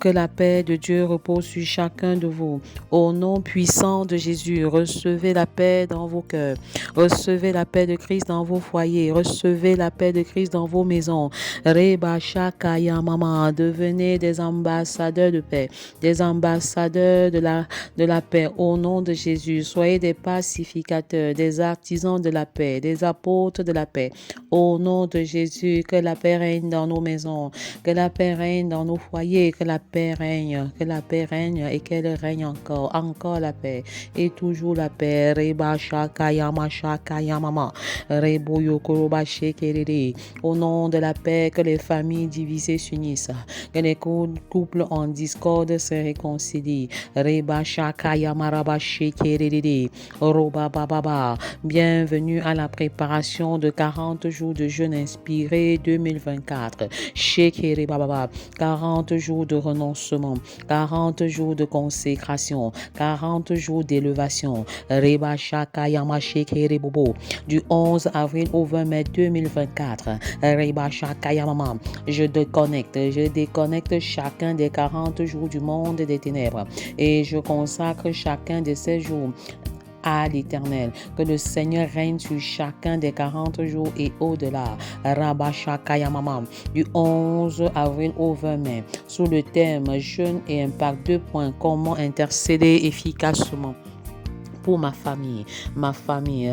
Que la paix de Dieu repose sur chacun de vous. Au nom puissant de Jésus, recevez la paix dans vos cœurs. Recevez la paix de Christ dans vos foyers. Recevez la paix de Christ dans vos maisons. Reba Shakaya Mama, devenez des ambassadeurs de paix, des ambassadeurs de la paix au nom de Jésus. Soyez des pacificateurs, des artisans de la paix, des apôtres de la paix. Au nom de Jésus, que la paix règne dans nos maisons, que la paix règne dans nos foyers, que la paix règne et qu'elle règne encore la paix et toujours la paix. Reba Shakaya Mashakaya Mama, Rebo Yokoroba Shekerere. Au nom de la paix, que les familles divisées s'unissent, que les couples en discorde se réconcilient. Reba Shakaya Maraba Shekerere. Roba Baba. Bienvenue à la préparation de 40 jours de jeûne inspiré 2024. Shekere Baba. 40 jours de renoncement, 40 jours de consécration, 40 jours d'élévation. Reba Shakayama Shekere Bobo. Du 11 avril au 20 mai 2024. Reba Shakayama. Je déconnecte chacun des 40 jours du monde des ténèbres et je consacre chacun de ces jours à l'Éternel. Que le Seigneur règne sur chacun des 40 jours et au-delà. Rabba Shakayamama. Du 11 avril au 20 mai. Sous le thème Jeûne et impact 2. Comment intercéder efficacement pour ma famille,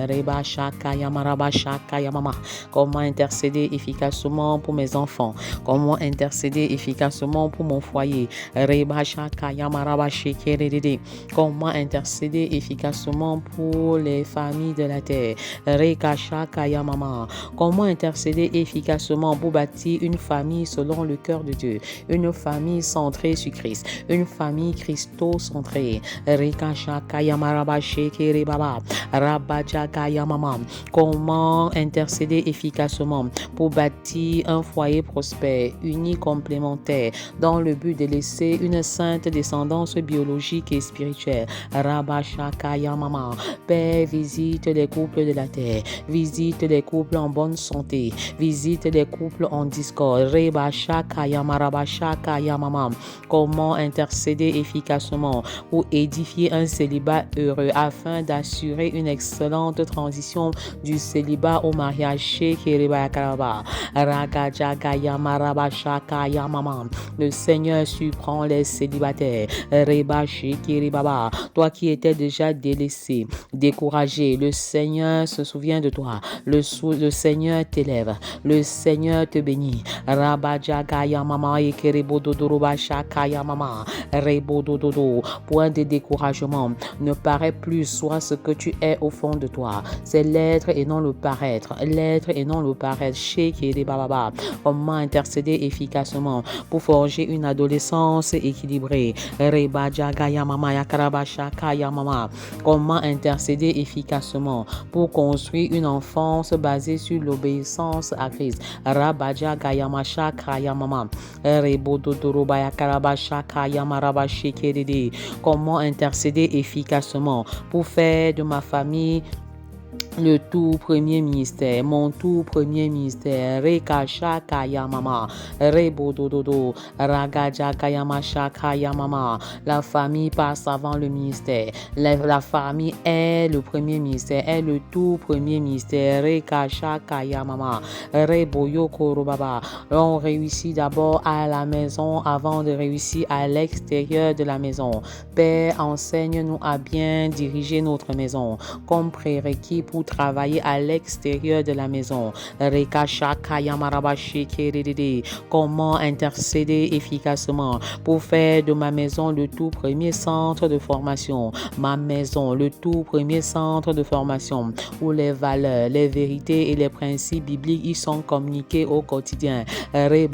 Reba Shakayama Rabba Shakayamama. Comment intercéder efficacement pour mes enfants, comment intercéder efficacement pour mon foyer, Reba Shakayama Rabba Shekerede. Comment intercéder efficacement pour les familles de la terre, Reka Shakayamama. Comment intercéder efficacement pour bâtir une famille selon le cœur de Dieu, une famille centrée sur Christ, une famille Christo-centrée, Reka Shakayama Rabba Shekere Baba, Rabajagaya Mama. Comment intercéder efficacement pour bâtir un foyer prospère, uni, complémentaire, dans le but de laisser une sainte descendance biologique et spirituelle. Rabashakaya Mama. Père, visite les couples de la terre, visite les couples en bonne santé, visite les couples en discorde. Rebashakaya Marabashakaya Mama. Comment intercéder efficacement pour édifier un célibat heureux afin d'assurer une excellente transition du célibat au mariage. Le Seigneur surprend les célibataires. Toi qui étais déjà délaissé, découragé, le Seigneur se souvient de toi. Le Seigneur t'élève. Le Seigneur te bénit. Point de découragement ne paraît plus, soit ce que tu es au fond de toi. C'est l'être et non le paraître. L'être et non le paraître. Comment intercéder efficacement pour forger une adolescence équilibrée. Comment intercéder efficacement pour construire une enfance basée sur l'obéissance à Christ. Comment intercéder efficacement pour faire de ma famille le tout premier ministère, mon tout premier ministère. Rekasha Kaya Mama, Rebodododo, Ragaja Kayama Shakaya Mama. La famille passe avant le ministère. La famille est le premier ministère, est le tout premier ministère. Rekasha Kaya Mama, Reboyo Korobaba. On réussit d'abord à la maison avant de réussir à l'extérieur de la maison. Père, enseigne-nous à bien diriger notre maison comme prérequis pour travailler à l'extérieur de la maison. Comment intercéder efficacement pour faire de ma maison le tout premier centre de formation. Ma maison, le tout premier centre de formation où les valeurs, les vérités et les principes bibliques y sont communiqués au quotidien. Je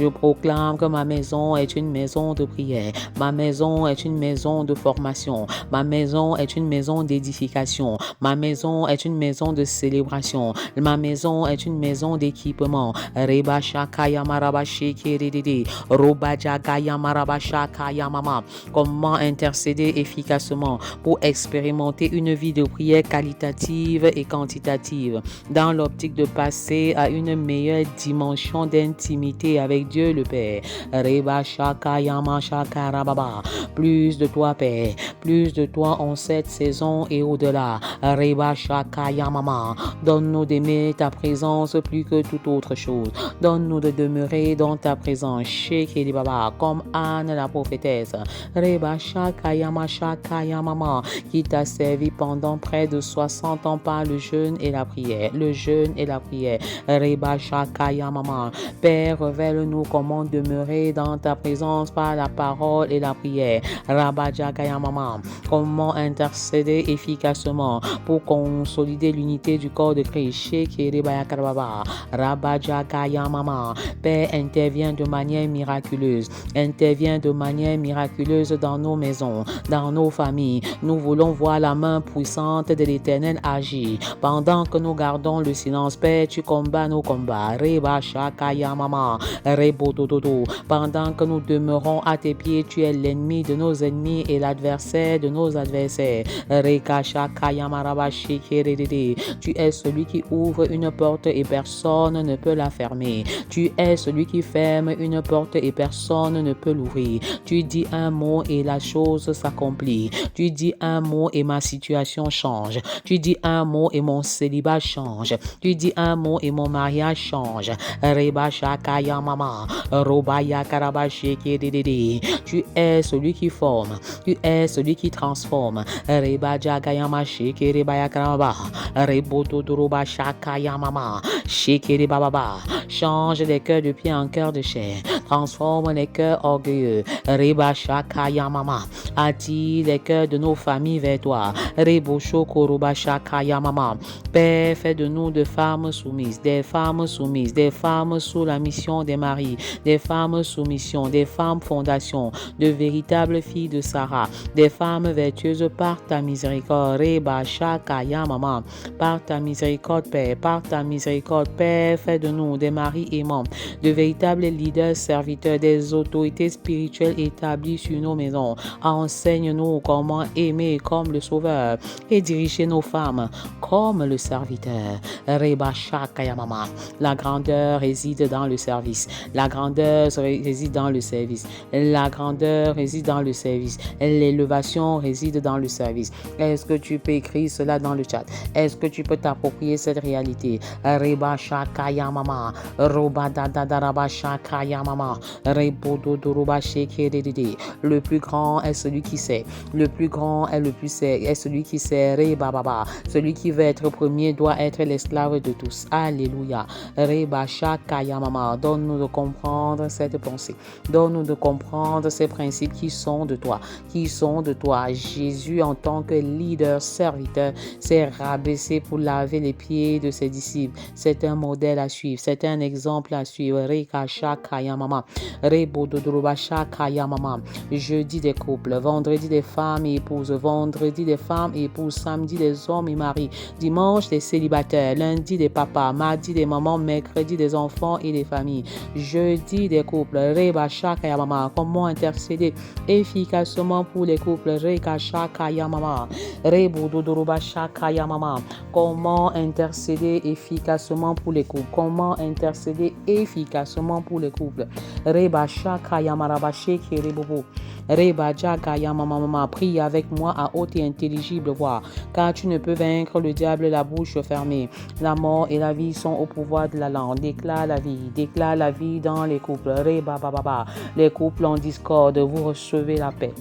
proclame que ma maison est une maison de prière. Ma maison est une maison de formation. célébration. Ma maison est une maison d'édification. Ma maison est une maison de célébration. Ma maison est une maison d'équipement. Reba shakaya marabashi kirididi. Roba jagaya marabashakaya mama. Comment intercéder efficacement pour expérimenter une vie de prière qualitative et quantitative dans l'optique de passer à une meilleure dimension d'intimité avec Dieu le Père. Reba shakaya mashakarababa. Plus de toi, Père. Plus de toi en cette saison et au-delà. Reba shakaya mama. Donne-nous d'aimer ta présence plus que toute autre chose. Donne-nous de demeurer dans ta présence. Shekeli baba, comme Anne la prophétesse. Reba shakaya mama, qui t'a servi pendant près de 60 ans par le jeûne et la prière. Le jeûne et la prière. Reba shakaya mama. Père, révèle-nous comment demeurer dans ta présence par la parole et la prière. Rabba jagaya mama. Comment intercéder efficacement pour consolider l'unité du corps de Christ. Shekeli bayakarababa. Rabba jagaya mama. Père, intervient de manière miraculeuse. Intervient de manière miraculeuse dans nos maisons, dans nos familles. Nous voulons voir la main puissante de l'Éternel agir. Pendant que nous gardons le silence, Père, tu combats nos combats. Reba shakaya mama. Rebo dododo. Pendant que nous demeurons à tes pieds, tu es l'ennemi de nos ennemis et l'adversaire de nos adversaires. Reka shakaya marabashi kirididi. Tu es celui qui ouvre une porte et personne ne peut la fermer. Tu es celui qui ferme une porte et personne ne peut l'ouvrir. Tu dis un mot et la chose s'accomplit. Tu dis un mot et ma situation change. Tu dis un mot et mon célibat change. Tu dis un mot et mon mariage change. Reba shakaya mama. Robaya karabashi kirididi. Tu es celui qui forme. Tu es celui qui transforme. Reba jagaya mashi kiribaya karaba. Rebo todoroba shakaya mama. Shikiri bababa. Change les cœurs de pierre en cœur de chair. Transforme les cœurs orgueilleux. Reba shakaya mama. Attire les cœurs de nos familles vers toi. Rebo shokoroba shakaya mama. Père, fais de nous de femmes soumises, des femmes soumises, des femmes sous la mission des maris, des femmes sous mission, des femmes fondations, de véritables filles de Sarah, des femmes vertueuses par ta miséricorde. Reba shakaya mama. Par ta miséricorde, Père, par ta miséricorde, Père, fais de nous des maris aimants, de véritables leaders, serviteurs, des autorités spirituelles établies sur nos maisons. Enseigne-nous comment aimer comme le Sauveur et diriger nos femmes comme le serviteur. Reba shakaya mama. La grandeur réside dans le service. La grandeur réside dans le service. La grandeur réside dans le service. L'élévation réside dans le service. Est-ce que tu peux écrire cela dans le chat? Est-ce que tu peux t'approprier cette réalité? Reba shakaya mama. Roba dadaraba shakaya mama. Rebo dodoroba shekedede. Le plus grand est celui qui sait. Le plus grand est celui qui sait. Reba baba. Celui qui veut être premier doit être l'esclave de tous. Alléluia. Reba shakaya mama. Donne-nous de comprendre cette pensée. Donne-nous de comprendre ces principes qui sont de toi. Qui sont de toi. Jésus, en tant que leader, serviteur, s'est rabaissé pour laver les pieds de ses disciples. C'est un modèle à suivre. C'est un exemple à suivre. Reka shakaya mama. Rebo dodoroba shakaya mama. Jeudi des couples. Vendredi des femmes et épouses. Vendredi des femmes et épouses. Samedi des hommes et maris. Dimanche des célibataires. Lundi des papas. Mardi des mamans. Mercredi des enfants et des familles. Jeudi des couples. Reba shakaya mama. Comment intercéder efficacement pour les couples? Reka shakaya mama. Rebo dodoroba shakaya mama. Comment intercéder efficacement pour les couples? Comment intercéder efficacement pour les couples? Reba shakaya marabashi kiribobo. Reba jagaya mama. Prie avec moi à haute et intelligible voix, car tu ne peux vaincre le diable la bouche fermée. La mort et la vie sont au pouvoir de la langue. Déclare la vie dans les couples. Reba baba. Les couples en discorde, vous recevez la paix.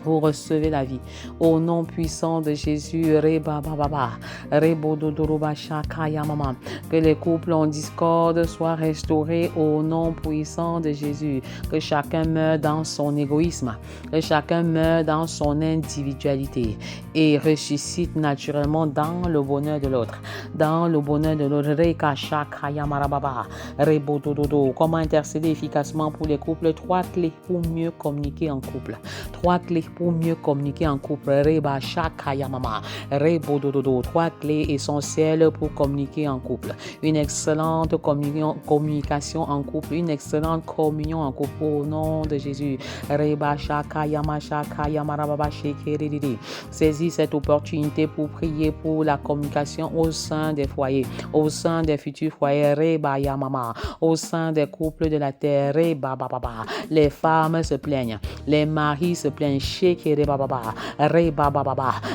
Vous recevez la vie. Au nom puissant de Jésus, Reba Baba, Rebo Dodoroba Shakaya Mama. Que les couples en discorde soient restaurés au nom puissant de Jésus. Que chacun meure dans son égoïsme. Que chacun meure dans son individualité. Et ressuscite naturellement dans le bonheur de l'autre. Dans le bonheur de l'autre. Reka Shakaya Marababa, Rebo Dododo. Comment intercéder efficacement pour les couples? 3 clés pour mieux communiquer en couple. 3 clés pour mieux communiquer en couple. Reba shakaya mama. Rebo dododo. 3 clés essentielles pour communiquer en couple. Une excellente communication en couple. Une excellente communion en couple. Au nom de Jésus. Reba shakaya ma shakaya marababa shekeridi. Saisis cette opportunité pour prier pour la communication au sein des foyers, au sein des futurs foyers. Reba ya mama. Au sein des couples de la terre. Reba baba. Les femmes se plaignent. Les maris se plaignent.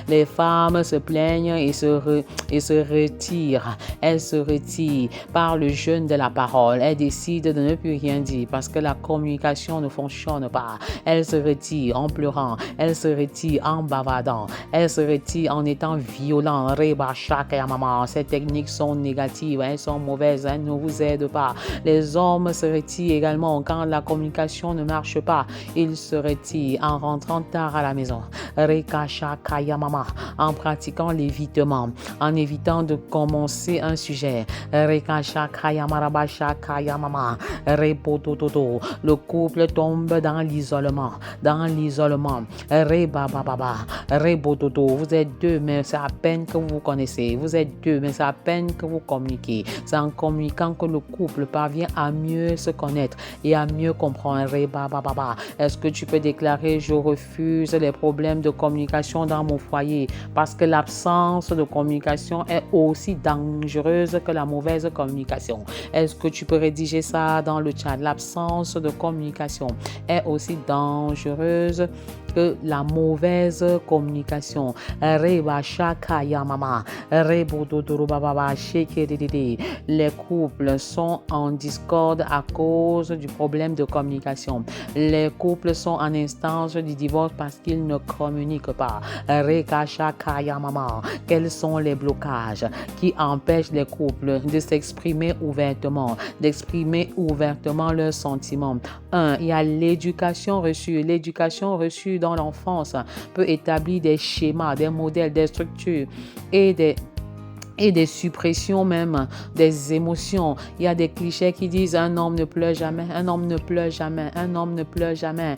Les femmes se plaignent et se retirent. Elles se retirent par le jeûne de la parole. Elles décident de ne plus rien dire parce que la communication ne fonctionne pas. Elles se retirent en pleurant. Elles se retirent en bavardant. Elles se retirent en étant violentes. Ces techniques sont négatives. Elles sont mauvaises. Elles ne vous aident pas. Les hommes se retirent également quand la communication ne marche pas. Ils se retirent en rentrant tard à la maison. En pratiquant l'évitement, en évitant de commencer un sujet. Le couple tombe dans l'isolement. Vous êtes deux, mais c'est à peine que vous vous connaissez. Vous êtes deux, mais c'est à peine que vous communiquez. C'est en communiquant que le couple parvient à mieux se connaître et à mieux comprendre. Est-ce que tu peux déclarer: je refuse les problèmes de communication dans mon foyer, parce que l'absence de communication est aussi dangereuse que la mauvaise communication. Est-ce que tu peux rédiger ça dans le chat? L'absence de communication est aussi dangereuse que la mauvaise communication. Les couples sont en discorde à cause du problème de communication. Les couples sont en instance du divorce parce qu'ils ne communiquent pas. Quels sont les blocages qui empêchent les couples de s'exprimer ouvertement, leurs sentiments? 1. Il y a l'éducation reçue. L'éducation reçue dans l'enfance peut établir des schémas, des modèles, des structures et des suppressions même des émotions. Il y a des clichés qui disent: un homme ne pleure jamais, un homme ne pleure jamais, un homme ne pleure jamais.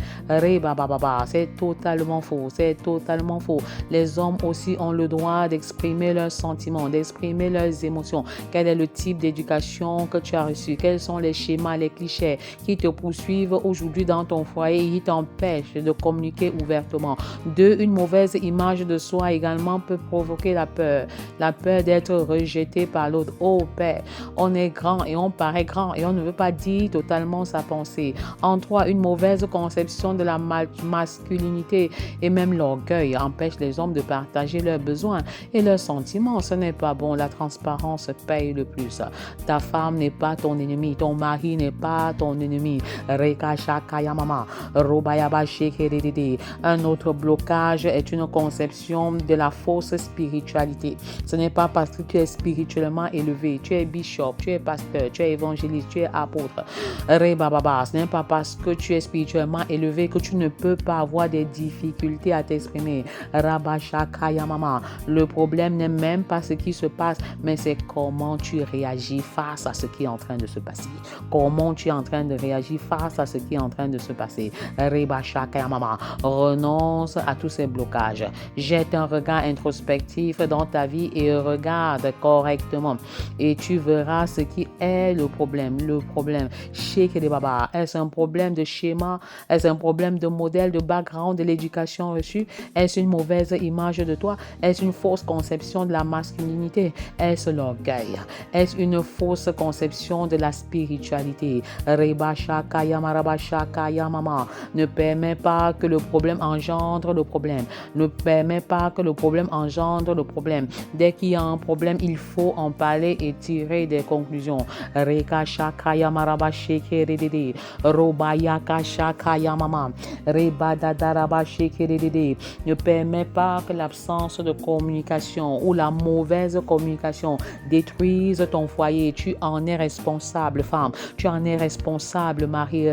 C'est totalement faux, c'est totalement faux. Les hommes aussi ont le droit d'exprimer leurs sentiments, d'exprimer leurs émotions. Quel est le type d'éducation que tu as reçu? Quels sont les schémas, les clichés qui te poursuivent aujourd'hui dans ton foyer et qui t'empêchent de communiquer ouvertement? 2. Une mauvaise image de soi également peut provoquer la peur d'être rejeté par l'autre. Oh Père, on est grand et on paraît grand et on ne veut pas dire totalement sa pensée. En 3, une mauvaise conception de la masculinité et même l'orgueil empêche les hommes de partager leurs besoins et leurs sentiments. Ce n'est pas bon. La transparence paye le plus. Ta femme n'est pas ton ennemi, ton mari n'est pas ton ennemi. Un autre blocage est une conception de la fausse spiritualité. Ce n'est pas parce que tu es spirituellement élevé, tu es bishop, tu es pasteur, tu es évangéliste, tu es apôtre. Ce n'est pas parce que tu es spirituellement élevé que tu ne peux pas avoir des difficultés à t'exprimer. Le problème n'est même pas ce qui se passe, mais c'est comment tu réagis face à ce qui est en train de se passer. Comment tu es en train de réagir face à ce qui est en train de se passer. Renonce à tous ces blocages. Jette un regard introspectif dans ta vie et regarde correctement et tu verras ce qui est le problème. Est-ce un problème de schéma? Est-ce un problème de modèle, de background, de l'éducation reçue? Est-ce une mauvaise image de toi? Est-ce une fausse conception de la masculinité? Est-ce l'orgueil? Est-ce une fausse conception de la spiritualité? Ne permets pas que le problème engendre le problème. Ne permets pas que le problème engendre le problème. Dès qu'il y a un problème, il faut en parler et tirer des conclusions. Ne permets pas que l'absence de communication ou la mauvaise communication détruise ton foyer. Tu en es responsable, femme. Tu en es responsable, mari.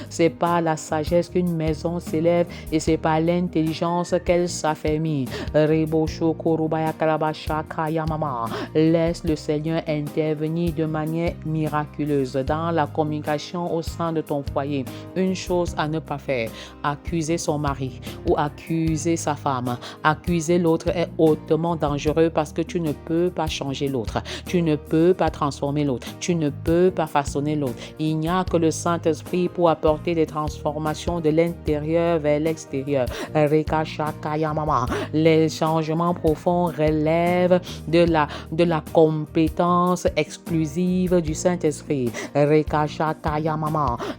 C'est pas la sagesse qu'une maison s'élève et c'est par l'intelligence qu'elle s'affermit. Laisse le Seigneur intervenir de manière miraculeuse dans la communication au sein de ton foyer. Une chose à ne pas faire, accuser son mari ou accuser sa femme. Accuser l'autre est hautement dangereux parce que tu ne peux pas changer l'autre. Tu ne peux pas transformer l'autre. Tu ne peux pas façonner l'autre. Il n'y a que le Saint-Esprit pour apporter des transformations de l'intérieur vers l'extérieur. Les changements profonds relèvent de la compétence exclusive du Saint-Esprit.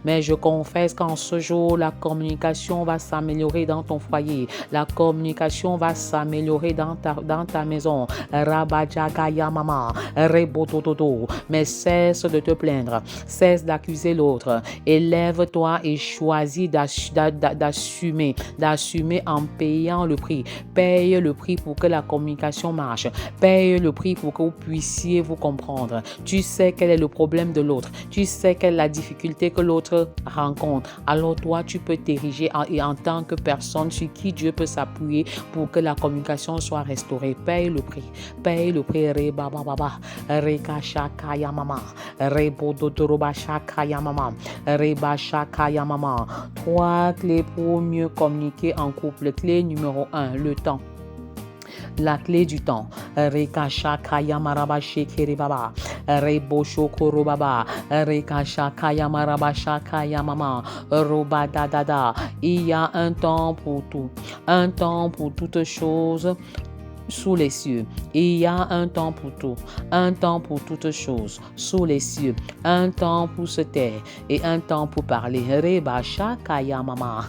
Mais je confesse qu'en ce jour, la communication va s'améliorer dans ton foyer. La communication va s'améliorer dans ta maison. Mais cesse de te plaindre. Cesse d'accuser l'autre. Élève-toi et choisis d'assumer en payant le prix. Paye le prix pour que la communication marche. Paye le prix pour que vous puissiez vous comprendre. Tu sais quel est le problème de l'autre. Tu sais quelle est la difficulté que l'autre rencontre. Alors toi, tu peux t'ériger en tant que personne sur qui Dieu peut s'appuyer pour que la communication soit restaurée. Paye le prix. Paye le prix. Trois clés pour mieux communiquer en couple. Clé numéro 1, le temps. La clé du temps. Rekasha kaya marabashe keribaba. Rebosho korobaba. Rekasha kaya marabasha kaya mama. Roba dada. Il y a un temps pour tout. Un temps pour toutes choses sous les cieux. Il y a un temps pour tout, un temps pour toutes choses sous les cieux, un temps pour se taire et un temps pour parler. Rebasha kaya mama.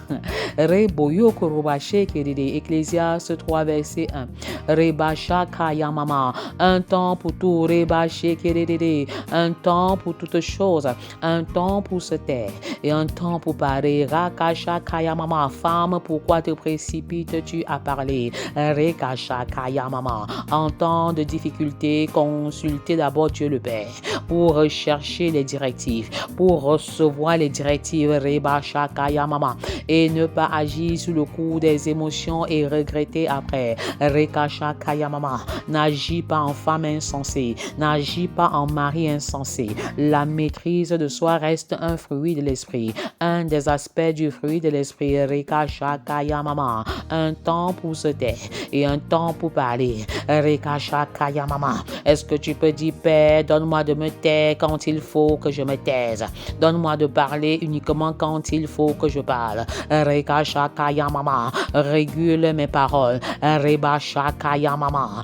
Reboyo korobashe keride. Ecclésiaste 3 verset 1. Rebasha kaya mama. Un temps pour tout. Rebashe keride. Un temps pour toutes choses, un temps pour se taire et un temps pour parler. Rakasha kaya mama. Femme, pourquoi te précipites-tu à parler? Rekasha kaya mama. En temps de difficulté, consultez d'abord Dieu le Père pour rechercher les directives, pour recevoir les directives. Rebasha kaya mama. Et ne pas agir sous le coup des émotions et regretter après. Rekasha kaya mama. N'agis pas en femme insensée, n'agis pas en mari insensé. La maîtrise de soi reste un fruit de l'esprit, un des aspects du fruit de l'esprit. Rekasha kaya mama. Un temps pour se taire et un temps pour parler. Rekasha kaya mama. Est-ce que tu peux dire, Père, donne-moi de me taire quand il faut que je me taise. Donne-moi de parler uniquement quand il faut que je parle. Rekasha kaya mama. Régule mes paroles. Rebasha kaya mama.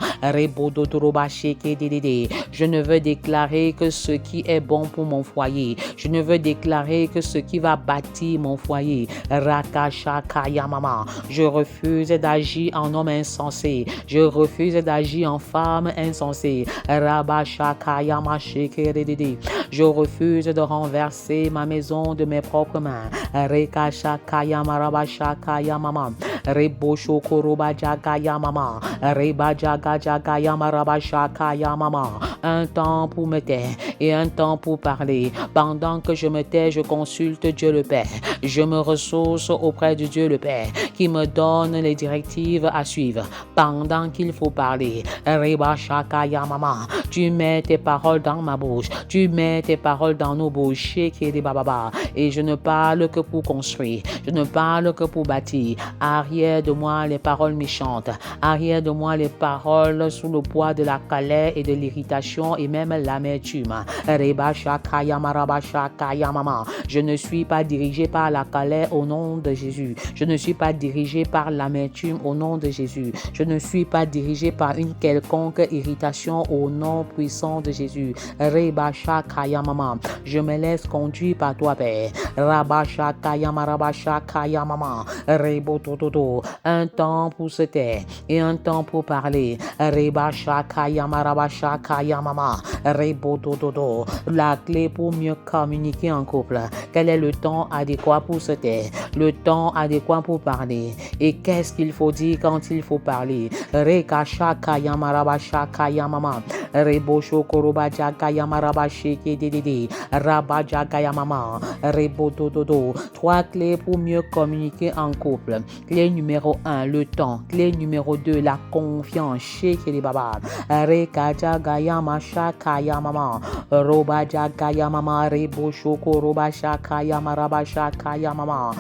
Je ne veux déclarer que ce qui est bon pour mon foyer. Je ne veux déclarer que ce qui va bâtir mon foyer. Rakasha kaya mama. Je refuse d'agir en homme insensé. Je refuse d'agir en femme insensée. Rabasha kaya mashekerede. Je refuse de renverser ma maison de mes propres mains. Rekasha kaya marabasha kaya mama. Rebosho koroba jagaya mama. Reba jaga jagaya marabasha kaya mama. Un temps pour me taire et un temps pour parler. Pendant que je me tais, je consulte Dieu le Père. Je me ressource auprès de Dieu le Père qui me donne les directives à suivre. Pendant qu'il faut parler. Reba shakaya mama. Tu mets tes paroles dans ma bouche. Tu mets tes paroles dans nos bouches. Et je ne parle que pour construire. Je ne parle que pour bâtir. Arrière de moi les paroles méchantes. Arrière de moi les paroles sous le poids de la colère et de l'irritation et même l'amertume. Reba shakaya maraba shakaya mama. Je ne suis pas dirigé par la colère au nom de Jésus. Je ne suis pas dirigé par l'amertume au nom de Jésus. Je ne suis pas dirigé par une quelconque irritation au nom puissant de Jésus. Reba shakaya mama. Je me laisse conduire par toi, Père. Rabba shakaya maraba shakaya mama. Rebo tototo. Un temps pour se taire et un temps pour parler. Reba shakaya maraba shakaya mama. Rebo tototo. La clé pour mieux communiquer en couple. Quel est le temps adéquat pour se taire? le temps adéquat pour parler. Et qu'est-ce qu'il faut dire quand il faut parler? Rekacha kayamaraba shakayamama. Rebosho koroba jakayamaraba sheke dedede. Raba jakayamama. Reboto dodo. 3 clés pour mieux communiquer en couple. Clé numéro 1, le temps. Clé numéro 2, la confiance. Sheke de baba. Rekaja gayama shakayamama. Roba jakayamama. Rebosho koroba shakayamaraba shakayamama.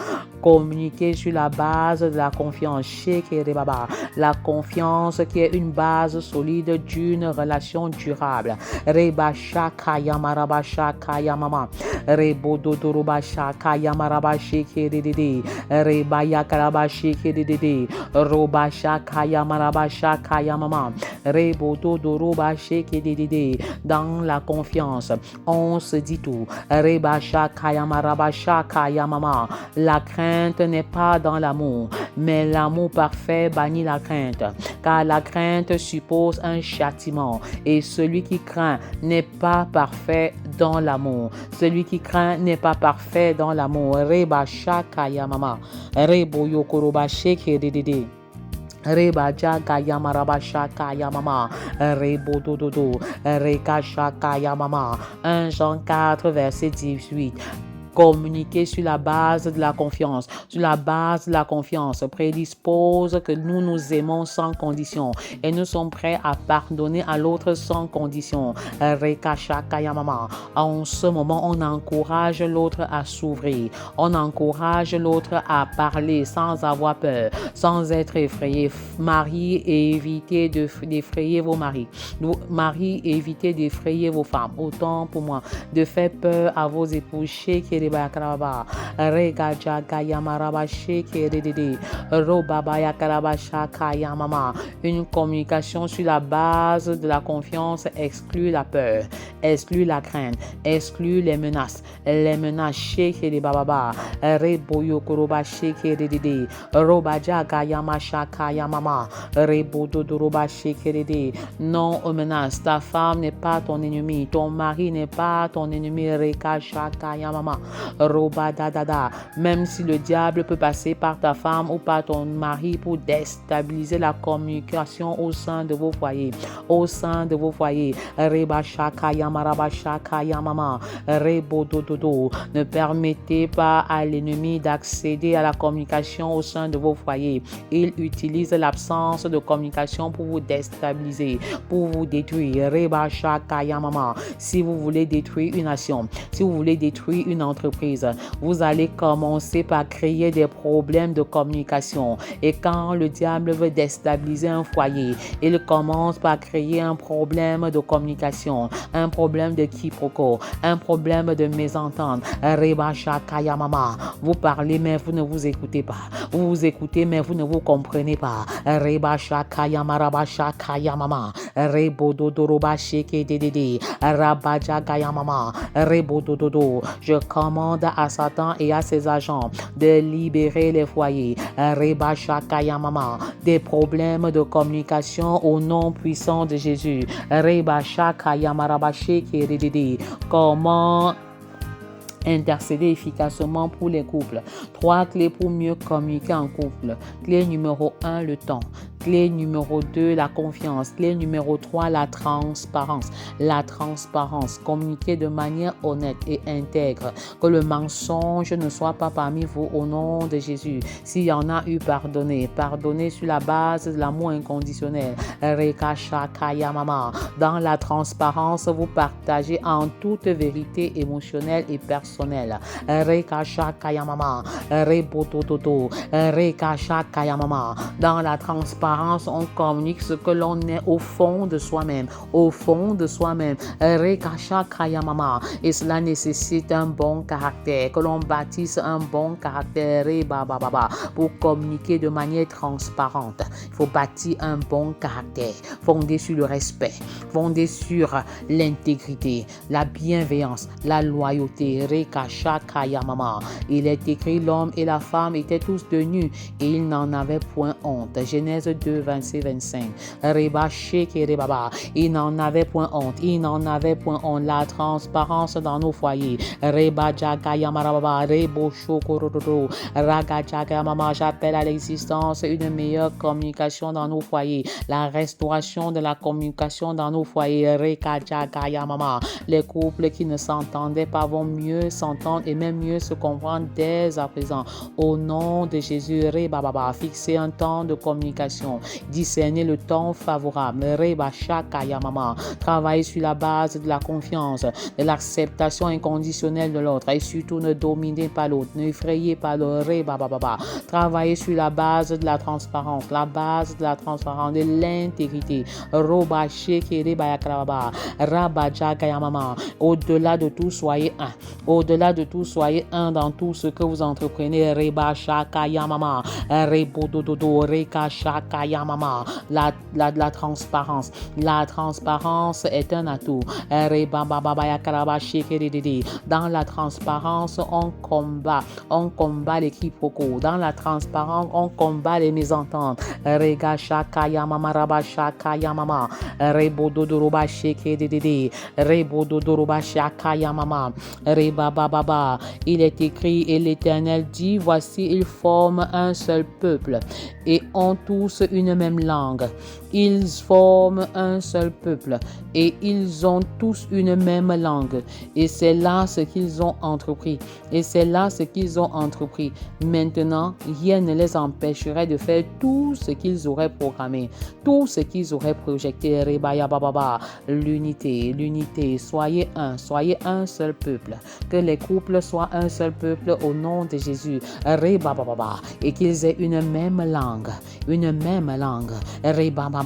Communiquer sur la base de la confiance. Sheke de baba. La confiance qui est une base solide d'une relation durable. Reba shakayamaraba shakayamama. Rebo dodoroba shakayamaraba sheke dedede. Reba yakaraba sheke dedede. Roba shakayamaraba shakayamama. Rebo dodoroba sheke dedede. Dans la confiance, on se dit tout. Reba shakayamaraba shakayamama. La crainte n'est pas dans l'amour, mais l'amour parfait bannit la crainte, car la crainte suppose un châtiment, et celui qui craint n'est pas parfait dans l'amour. Celui qui craint n'est pas parfait dans l'amour. Reba shakayamama. Rebo yokoroba sheke dedede. Reba jagayamaraba shakayamama. Rebo dododo. Reka shakayamama. 1 Jean 4 verset 18. Communiquer sur la base de la confiance. Sur la base de la confiance prédispose que nous nous aimons sans condition et nous sommes prêts à pardonner à l'autre sans condition. Rekashakayamama. En ce moment, on encourage l'autre à s'ouvrir. On encourage l'autre à parler sans avoir peur, sans être effrayé. Marie, évitez d'effrayer vos maris. Marie, évitez d'effrayer vos femmes. Autant pour moi de faire peur à vos épouses. Une communication sur la base de la confiance exclut la peur, exclut la crainte, exclut les menaces. Les menaces sheke de bababa. Reboyo koroba sheke de robaja gayama shakaya mama. Rebodo roba sheke de. Non aux menaces. Ta femme n'est pas ton ennemi, ton mari n'est pas ton ennemi. Reka shakaya mama. Roba da da da. Même si le diable peut passer par ta femme ou par ton mari pour déstabiliser la communication au sein de vos foyers. Au sein de vos foyers. Reba shakaya maraba shakaya mama. Rebo do do do. Ne permettez pas à l'ennemi d'accéder à la communication au sein de vos foyers. Il utilise l'absence de communication pour vous déstabiliser, pour vous détruire. Reba shakaya mama. Si vous voulez détruire une nation, si vous voulez détruire une entreprise, vous allez commencer par créer des problèmes de communication. Et quand le diable veut déstabiliser un foyer, il commence par créer un problème de communication, un problème de quiproquo, un problème de mésentente. Reba shakaya mama. Vous parlez mais vous ne vous écoutez pas. Vous vous écoutez mais vous ne vous comprenez pas. Reba shakaya maraba shakaya mama. Rebo dodoroba sheke dedede. Rabaja gaya mama. Rebo dododo. Je commande à Satan et à ses agents de libérer les foyers. Reba shakaya mama. Des problèmes de communication au nom puissant de Jésus. Reba shakaya maraba sheke dedede. Comment intercéder efficacement pour les couples. 3 clés pour mieux communiquer en couple. Clé numéro 1, le temps. Clé numéro 2, la confiance. Clé numéro 3, la transparence. La transparence. Communiquer de manière honnête et intègre. Que le mensonge ne soit pas parmi vous au nom de Jésus. S'il y en a eu, pardonnez. Pardonnez sur la base de l'amour inconditionnel. Rekashakaya mama. Dans la transparence, vous partagez en toute vérité émotionnelle et personnelle. Rekashakaya mama. Rebotototo. Rekashakaya mama. Dans la transparence, on communique ce que l'on est au fond de soi-même. Au fond de soi-même. Rekashakaya mama. Et cela nécessite un bon caractère. Que l'on bâtisse un bon caractère. Pour communiquer de manière transparente. Il faut bâtir un bon caractère. Fondé sur le respect. Fondé sur l'intégrité. La bienveillance. La loyauté. Rekashakaya mama. Il est écrit, l'homme et la femme étaient tous de nus et ils n'en avaient point honte. Genèse 2, 26-25. Reba sheke baba. Il n'en avait point honte. Il n'en avait point honte. La transparence dans nos foyers. Reba jaga yamarababa. Rebo shokorodo. Raga jaga mama. J'appelle à l'existence une meilleure communication dans nos foyers. La restauration de la communication dans nos foyers. Reka jaga yamama. Les couples qui ne s'entendaient pas vont mieux s'entendre et même mieux se comprendre dès à présent. Au nom de Jésus, Reba baba. Fixez un temps de communication. Discerner le temps favorable. Reba shaka yamama. Travaillez sur la base de la confiance, de l'acceptation inconditionnelle de l'autre et surtout ne dominez pas l'autre, ne effrayez pas l'autre. Reba baba. Travaillez sur la base de la transparence, de l'intégrité. Roba sheke reba yakrababa. Raba jaga yamama. Au-delà de tout, soyez un. Au-delà de tout, soyez un dans tout ce que vous entreprenez. Reba shaka yamama. Rebo dododo. Reka shaka yamama. La transparence. La transparence est un atout. Reba baba yakraba sheke dedede. Dans la transparence, on combat les quiproquos. Dans la transparence, on combat les mésententes. Rega shaka yamama raba shaka yamama. Rebo dodoroba sheke dedede. Rebo dodoroba shaka yamama. Reba baba. Il est écrit et l'Éternel dit, voici ils forment un seul peuple et ont tous une même langue. Ils forment un seul peuple et ils ont tous une même langue. Et c'est là ce qu'ils ont entrepris. Maintenant, rien ne les empêcherait de faire tout ce qu'ils auraient programmé, tout ce qu'ils auraient projeté. Rebaya bababa. L'unité. Soyez un seul peuple. Que les couples soient un seul peuple au nom de Jésus. Reba bababa. Et qu'ils aient une même langue. Reba bababa.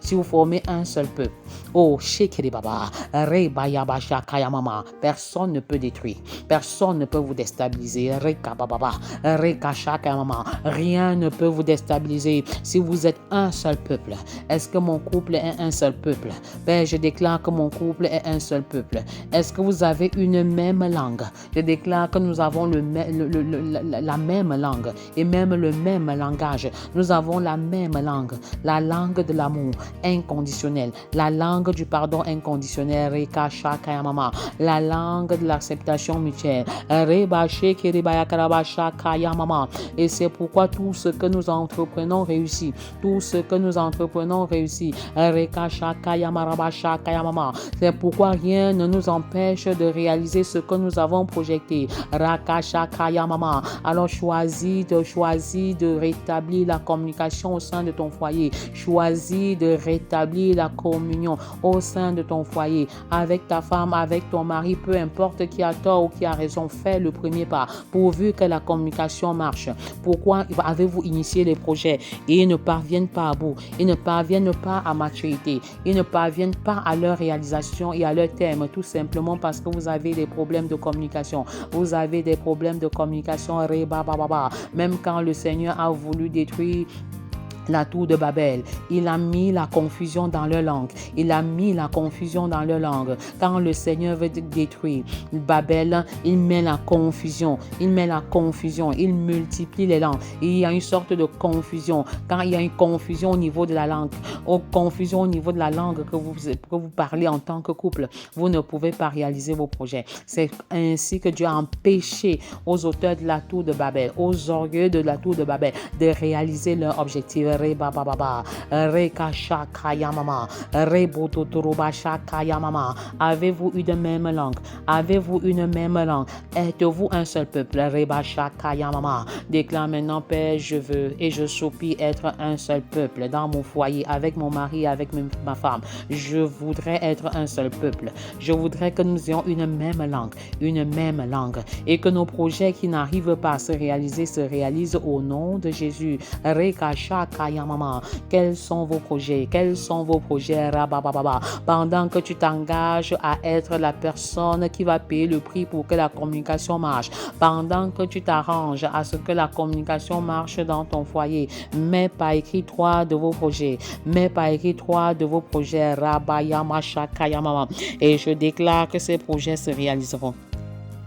Si vous formez un seul peuple, oh shekeri baba, reba yaba shakaya mama, personne ne peut détruire, personne ne peut vous déstabiliser. Reka baba, reka shakaya mama, rien ne peut vous déstabiliser si vous êtes un seul peuple. Est-ce que mon couple est un seul peuple? Ben, je déclare que mon couple est un seul peuple. Est-ce que vous avez une même langue? Je déclare que nous avons la même langue et même le même langage. Nous avons la même langue, la langue de l'amour inconditionnel, la langue du pardon inconditionnel, Reka Shaka Mama, la langue de l'acceptation mutuelle, Reba Sheke Reba Yakaraba Shaka Mama. Et c'est pourquoi tout ce que nous entreprenons réussit. Reka Shaka Yamaraba Shaka Mama. C'est pourquoi rien ne nous empêche de réaliser ce que nous avons projeté. Raka Shaka Mama. Alors choisis de rétablir la communication au sein de ton foyer. Choisis de rétablir la communion au sein de ton foyer, avec ta femme, avec ton mari, peu importe qui a tort ou qui a raison, fais le premier pas, pourvu que la communication marche. Pourquoi avez-vous initié les projets et ils ne parviennent pas à bout, ils ne parviennent pas à maturité, ils ne parviennent pas à leur réalisation et à leur terme, tout simplement parce que vous avez des problèmes de communication. Même quand le Seigneur a voulu détruire la tour de Babel, il a mis la confusion dans leur langue. Quand le Seigneur veut détruire Babel, il met la confusion. Il multiplie les langues. Il y a une sorte de confusion. Quand il y a une confusion au niveau de la langue, que vous parlez en tant que couple, vous ne pouvez pas réaliser vos projets. C'est ainsi que Dieu a empêché aux auteurs de la tour de Babel, aux orgueilleux de la tour de Babel, de réaliser leur objectif. Reba baba, reka shaka yamama, rebo totoroba shaka yamama. Avez-vous une même langue? Êtes-vous un seul peuple? Reba shaka yamama. Déclare maintenant, Père, je veux et je soupire être un seul peuple dans mon foyer, avec mon mari, avec ma femme. Je voudrais être un seul peuple. Je voudrais que nous ayons une même langue et que nos projets qui n'arrivent pas à se réalisent au nom de Jésus. Reka shaka yamama. Quels sont vos projets? Rabababa. Pendant que tu t'engages à être la personne qui va payer le prix pour que la communication marche, pendant que tu t'arranges à ce que la communication marche dans ton foyer, mets par écrit 3 de vos projets. Rabayama shaka yamama. Et je déclare que ces projets se réaliseront.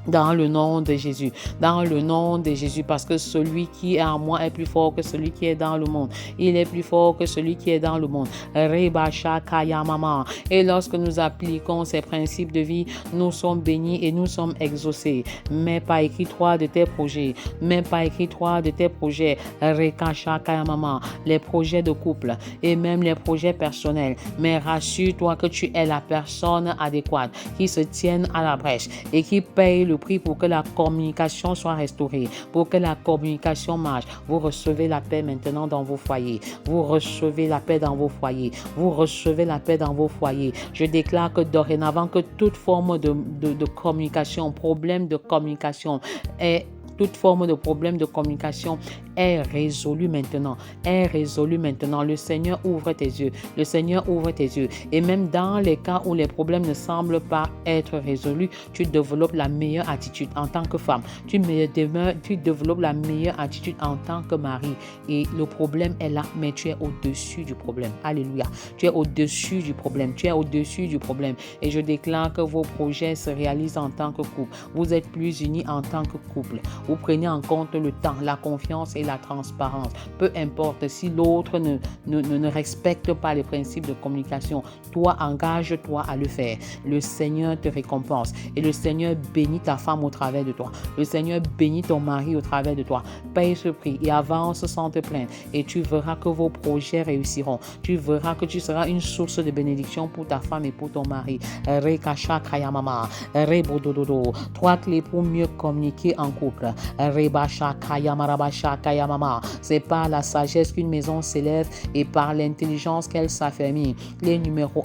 Dans le nom de Jésus, dans le nom de Jésus, parce que celui qui est en moi est plus fort que celui qui est dans le monde. Il est plus fort que celui qui est dans le monde. Rebacha Kaya Mama. Et lorsque nous appliquons ces principes de vie, nous sommes bénis et nous sommes exaucés. Mais pas écrit-toi de tes projets. Mais pas écrit-toi de tes projets. Rekacha Kaya Mama. Les projets de couple et même les projets personnels. Mais rassure-toi que tu es la personne adéquate qui se tienne à la brèche et qui paye le prix pour que la communication soit restaurée, pour que la communication marche. Vous recevez la paix maintenant dans vos foyers. Vous recevez la paix dans vos foyers. Vous recevez la paix dans vos foyers. Je déclare que dorénavant, que toute forme de communication, problème de communication toute forme de problème de communication est résolue maintenant. Est résolue maintenant. Le Seigneur ouvre tes yeux. Le Seigneur ouvre tes yeux. Et même dans les cas où les problèmes ne semblent pas être résolus, tu développes la meilleure attitude en tant que femme. Tu développes la meilleure attitude en tant que mari. Et le problème est là, mais tu es au-dessus du problème. Alléluia. Tu es au-dessus du problème. Tu es au-dessus du problème. Et je déclare que vos projets se réalisent en tant que couple. Vous êtes plus unis en tant que couple. Vous prenez en compte le temps, la confiance et la transparence. Peu importe si l'autre ne respecte pas les principes de communication, toi, engage-toi à le faire. Le Seigneur te récompense et le Seigneur bénit ta femme au travers de toi. Le Seigneur bénit ton mari au travers de toi. Paye ce prix et avance sans te plaindre et tu verras que vos projets réussiront. Tu verras que tu seras une source de bénédiction pour ta femme et pour ton mari. Rekasha Kayamama, Rebodododo. 3 clés pour mieux communiquer en couple. C'est par la sagesse qu'une maison s'élève et par l'intelligence qu'elle s'affermit. Clé numéro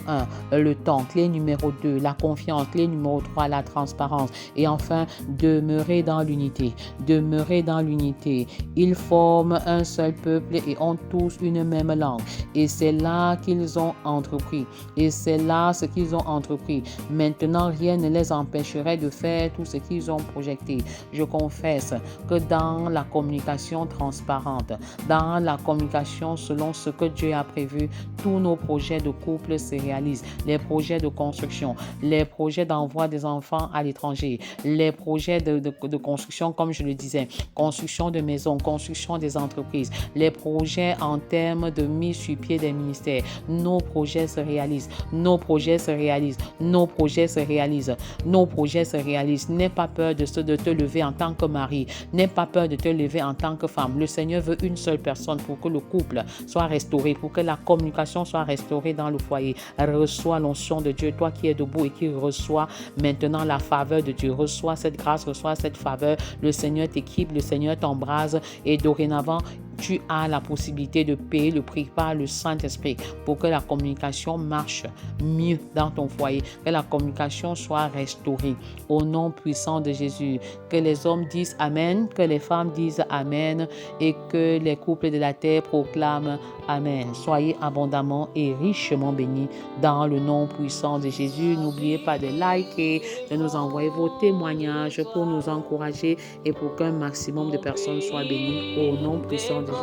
1, le temps. Clé numéro 2, la confiance. Clé numéro 3, la transparence. Et enfin, demeurer dans l'unité. Demeurer dans l'unité. Ils forment un seul peuple et ont tous une même langue. Et c'est là qu'ils ont entrepris. Et c'est là ce qu'ils ont entrepris. Maintenant, rien ne les empêcherait de faire tout ce qu'ils ont projeté. Je confesse que dans la communication transparente, dans la communication selon ce que Dieu a prévu, tous nos projets de couple se réalisent. Les projets de construction, les projets d'envoi des enfants à l'étranger, les projets de construction, comme je le disais, construction de maisons, construction des entreprises, les projets en termes de mise sur pied des ministères. Nos projets se réalisent. Nos projets se réalisent. Nos projets se réalisent. Nos projets se réalisent. N'aie pas peur de te lever en tant que mari. N'aie pas peur de te lever en tant que femme. Le Seigneur veut une seule personne pour que le couple soit restauré, pour que la communication soit restaurée dans le foyer. Reçois l'onction de Dieu, toi qui es debout et qui reçois maintenant la faveur de Dieu. Reçois cette grâce, reçois cette faveur. Le Seigneur t'équipe, le Seigneur t'embrase et dorénavant, tu as la possibilité de payer le prix par le Saint-Esprit pour que la communication marche mieux dans ton foyer, que la communication soit restaurée. Au nom puissant de Jésus, que les hommes disent Amen, que les femmes disent Amen et que les couples de la terre proclament Amen. Soyez abondamment et richement bénis dans le nom puissant de Jésus. N'oubliez pas de liker, de nous envoyer vos témoignages pour nous encourager et pour qu'un maximum de personnes soient bénies. Au nom puissant de Jésus.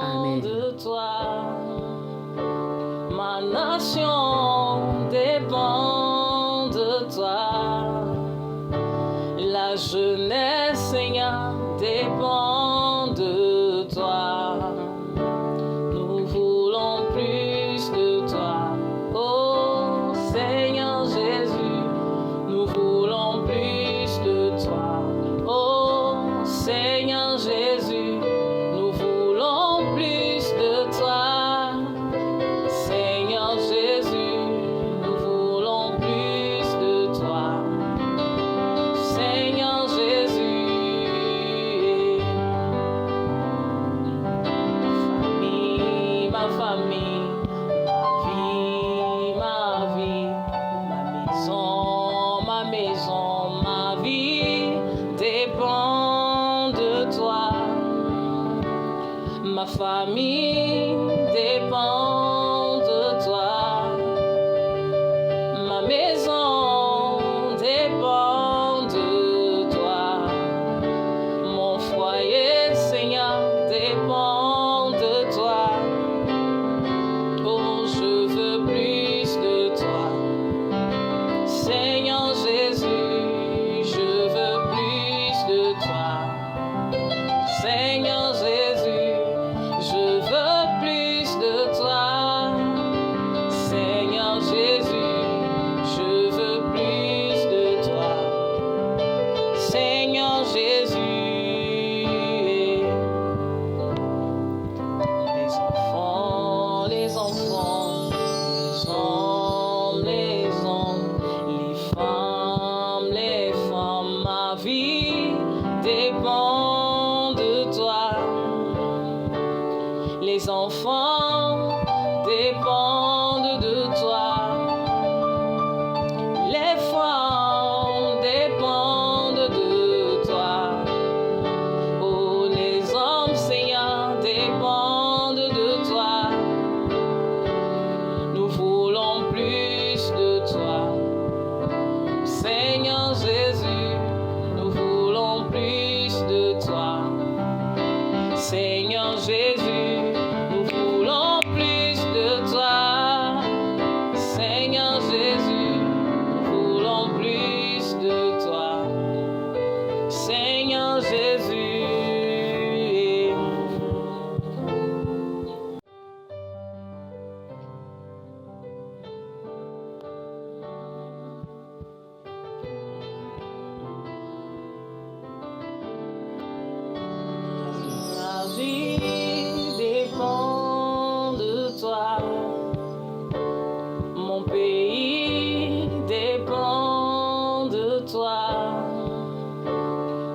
Amen. De toi, ma nation dépend de toi. La jeunesse, Seigneur, dépend de toi. Nous voulons plus de toi. Oh Seigneur Jésus, nous voulons plus de toi. Oh Seigneur Jésus, nous voulons plus de toi. Seigneur Jésus, nous voulons plus de toi. Seigneur Jésus, ma famille, ma vie, ma maison, ma vie dépend de toi. Ma famille dépend de toi. Ma maison dépend de toi. Mon foyer, Seigneur, dépend de toi. Oh, je veux plus de toi. Seigneur Jésus, je veux dépend de toi. Les enfants dépendent de toi. Les femmes dépendent de toi. Oh, les hommes, Seigneur, dépendent de toi. Nous voulons plus de toi. Seigneur Jésus, nous voulons plus de toi. Seigneur Jésus, nous voulons plus de toi. Seigneur Jésus, nous voulons plus de toi. Seigneur Jésus. Ma vie dépend de toi. Mon pays dépend de toi.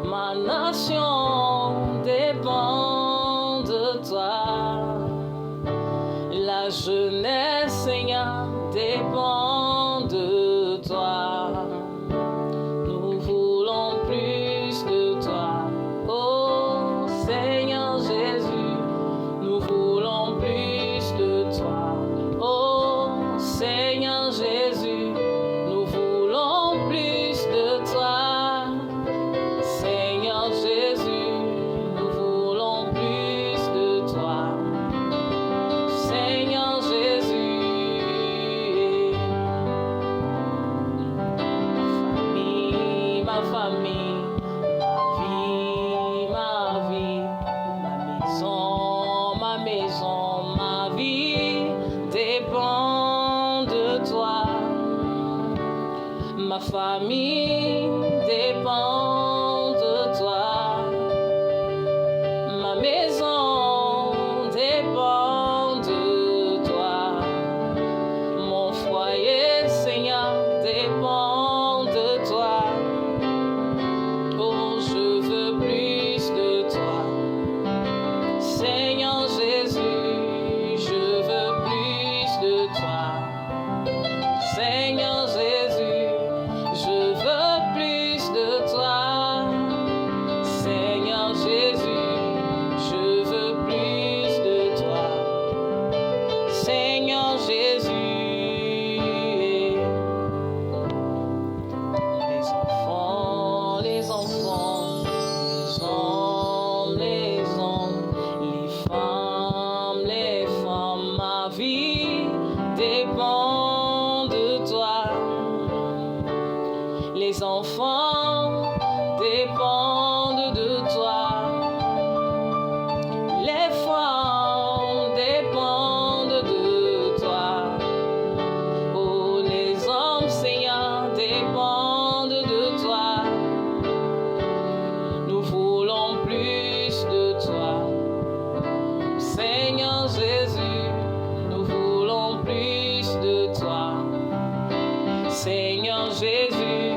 Ma nation dépend de toi. La jeunesse, Seigneur, dépend de toi. Nous voulons plus de toi. Oh Seigneur Jésus, nous voulons plus de toi. Oh Seigneur Jésus, nous voulons plus de toi. Seigneur Jésus, nous voulons plus de toi. Seigneur Jésus, ma famille, ma vie, ma maison, ma vie dépend de toi. Ma famille dépend de toi. Ma maison dépend de toi. Mon foyer, Seigneur, dépend de toi. Oh, je veux plus de toi. Seigneur Jésus, je veux plus de toi. Seigneur Jésus, je veux plus de toi. Seigneur Jésus, je veux plus de toi. Seigneur Jésus. Les enfants, les hommes, les femmes, ma vie dépend de toi. Les enfants dépendent de toi. Les femmes dépendent de toi. Oh, les hommes, Seigneur, dépendent de toi. Nous voulons plus de toi. Seigneur Jésus, nous voulons plus de toi. Seigneur Jésus.